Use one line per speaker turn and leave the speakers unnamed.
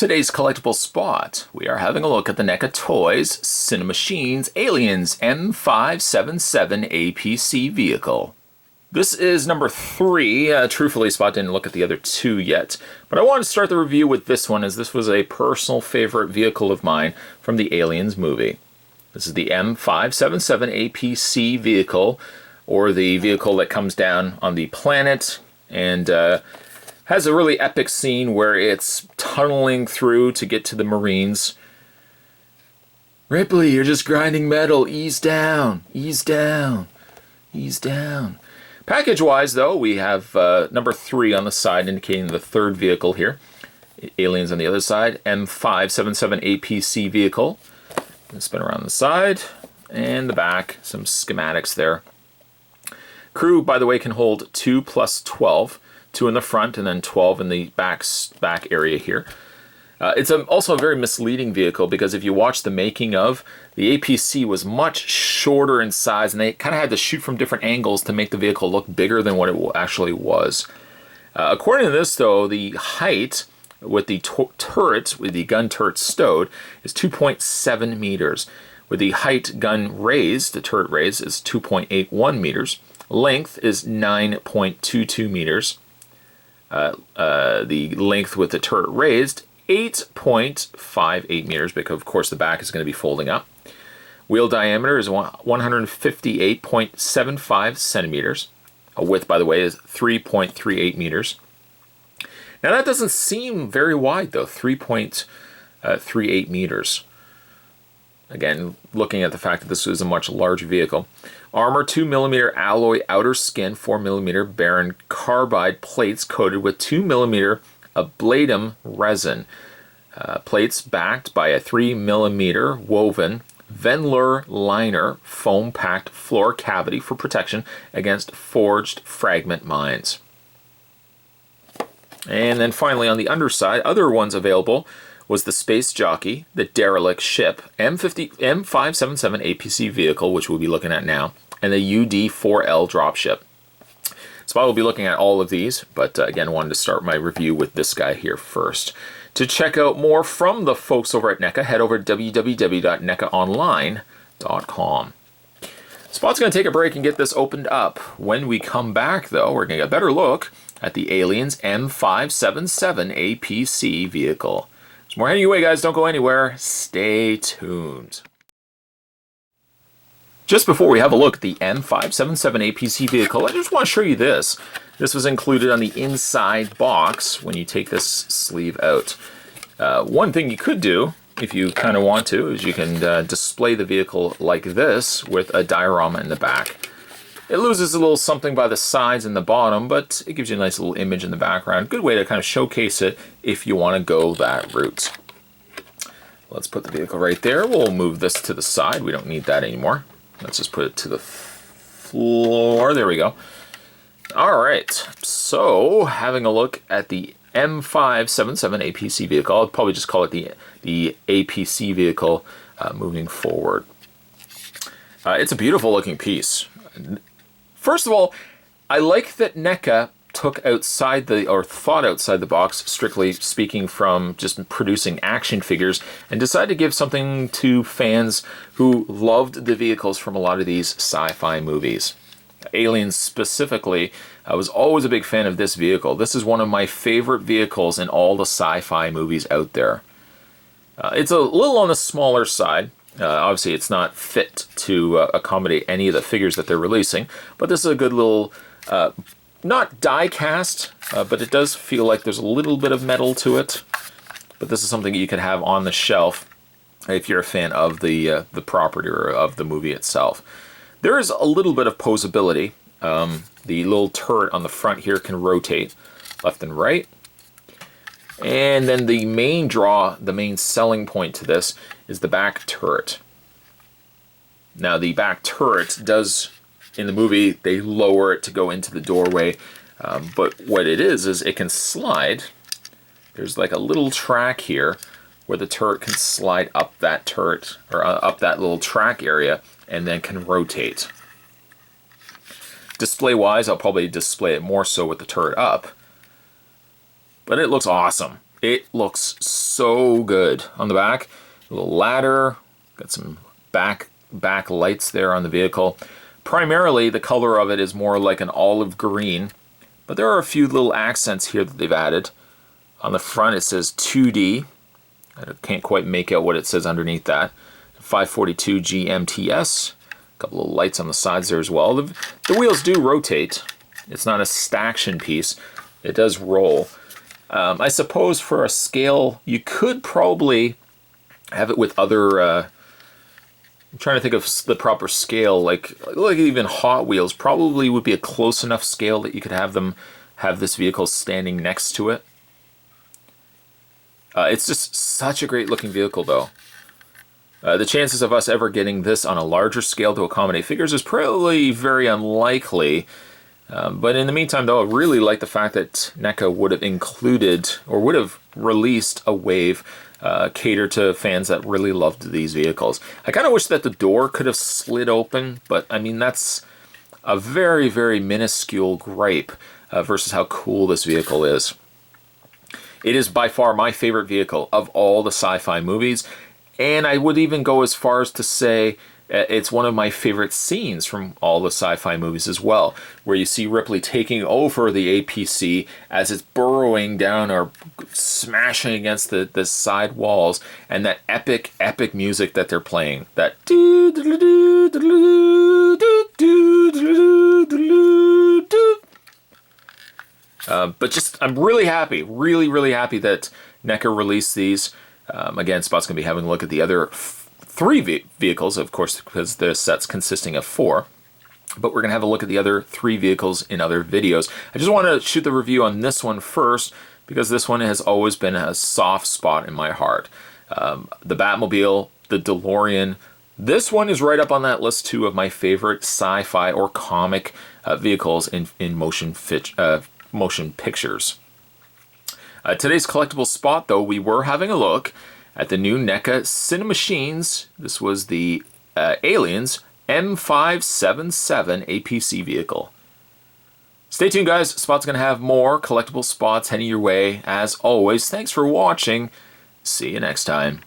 Today's collectible spot, we are having a look at the NECA Toys Cinemachines Aliens M577 APC vehicle. This is number 3. Truthfully, Spot didn't look at the other 2 yet, but I wanted to start the review with this one as this was a personal favorite vehicle of mine from the Aliens movie. This is the M577 APC vehicle, or the vehicle that comes down on the planet and has a really epic scene where it's tunneling through to get to the Marines. Ripley, you're just grinding metal. Ease down. Ease down. Ease down. Package-wise, though, we have number 3 on the side, indicating the 3rd vehicle here. Aliens on the other side. M577 APC vehicle. Spin around the side and the back. Some schematics there. Crew, by the way, can hold 2 plus 12. 2 in the front and then 12 in the back area here. It's also a very misleading vehicle because if you watch the making of, the APC was much shorter in size and they kind of had to shoot from different angles to make the vehicle look bigger than what it actually was. According to this, though, the height with the turret, with the gun turret stowed, is 2.7 meters. With the height gun raised, the turret raised, is 2.81 meters. Length is 9.22 meters. The length with the turret raised, 8.58 meters, because of course the back is going to be folding up. Wheel diameter is 158.75 centimeters. Width, by the way, is 3.38 meters. Now that doesn't seem very wide though, 3.38 meters. Again, looking at the fact that this is a much larger vehicle. Armor 2mm alloy outer skin, 4mm Baron carbide plates coated with 2mm ablatum resin. Plates backed by a 3mm woven Venlur liner foam packed floor cavity for protection against forged fragment mines. And then finally on the underside, other ones available was the Space Jockey, the Derelict Ship, M577 APC vehicle, which we'll be looking at now, and the UD-4L dropship. So I will be looking at all of these, but again, wanted to start my review with this guy here first. To check out more from the folks over at NECA, head over to www.necaonline.com. Spot's going to take a break and get this opened up. When we come back, though, we're going to get a better look at the Aliens M577 APC vehicle. There's more heading your way, guys. Don't go anywhere. Stay tuned. Just before we have a look at the M577 APC vehicle, I just want to show you this. This was included on the inside box when you take this sleeve out. One thing you could do, if you kind of want to, is you can display the vehicle like this with a diorama in the back. It loses a little something by the sides and the bottom, but it gives you a nice little image in the background. Good way to kind of showcase it if you want to go that route. Let's put the vehicle right there. We'll move this to the side. We don't need that anymore. Let's just put it to the floor. There we go. All right. So, having a look at the M577 APC vehicle. I'll probably just call it the APC vehicle moving forward. It's a beautiful looking piece. First of all, I like that NECA took outside thought outside the box, strictly speaking, from just producing action figures, and decided to give something to fans who loved the vehicles from a lot of these sci-fi movies. Aliens specifically, I was always a big fan of this vehicle. This is one of my favorite vehicles in all the sci-fi movies out there. It's a little on the smaller side. Obviously, it's not fit to accommodate any of the figures that they're releasing, but this is a good little, not die cast, but it does feel like there's a little bit of metal to it. But this is something you could have on the shelf if you're a fan of the property or of the movie itself. There is a little bit of posability. The little turret on the front here can rotate left and right. And then the main draw, the main selling point to this is the back turret. Now the back turret does, in the movie, they lower it to go into the doorway. But what it is it can slide. There's like a little track here where the turret can slide up that turret, or up that little track area, and then can rotate. Display-wise, I'll probably display it more so with the turret up. But it looks awesome. It looks so good on the back. A little ladder, got some back lights there on the vehicle. Primarily, the color of it is more like an olive green, but there are a few little accents here that they've added. On the front, it says 2D. I can't quite make out what it says underneath that. 542 GMTS. A couple of lights on the sides there as well. The wheels do rotate. It's not a staction piece. It does roll. I suppose for a scale, you could probably have it with other... I'm trying to think of the proper scale. Like even Hot Wheels probably would be a close enough scale that you could have them have this vehicle standing next to it. It's just such a great looking vehicle, though. The chances of us ever getting this on a larger scale to accommodate figures is probably very unlikely. But in the meantime, though, I really like the fact that NECA would have included or would have released a wave catered to fans that really loved these vehicles. I kind of wish that the door could have slid open, but I mean, that's a very, very minuscule gripe versus how cool this vehicle is. It is by far my favorite vehicle of all the sci-fi movies, and I would even go as far as to say it's one of my favorite scenes from all the sci-fi movies as well, where you see Ripley taking over the APC as it's burrowing down or smashing against the side walls, and that epic music that they're playing. That but just, I'm really happy, really happy that NECA released these. Again, Spot's going to be having a look at the other three vehicles, of course, because the set's consisting of 4. But we're going to have a look at the other 3 vehicles in other videos. I just want to shoot the review on this one first, because this one has always been a soft spot in my heart. The Batmobile, the DeLorean, this one is right up on that list too of my favorite sci-fi or comic vehicles in motion pictures. Today's collectible spot, though, we were having a look at the new NECA Cinemachines. This was the Aliens M577 APC vehicle. Stay tuned, guys. Spot's going to have more collectible spots heading your way. As always, thanks for watching. See you next time.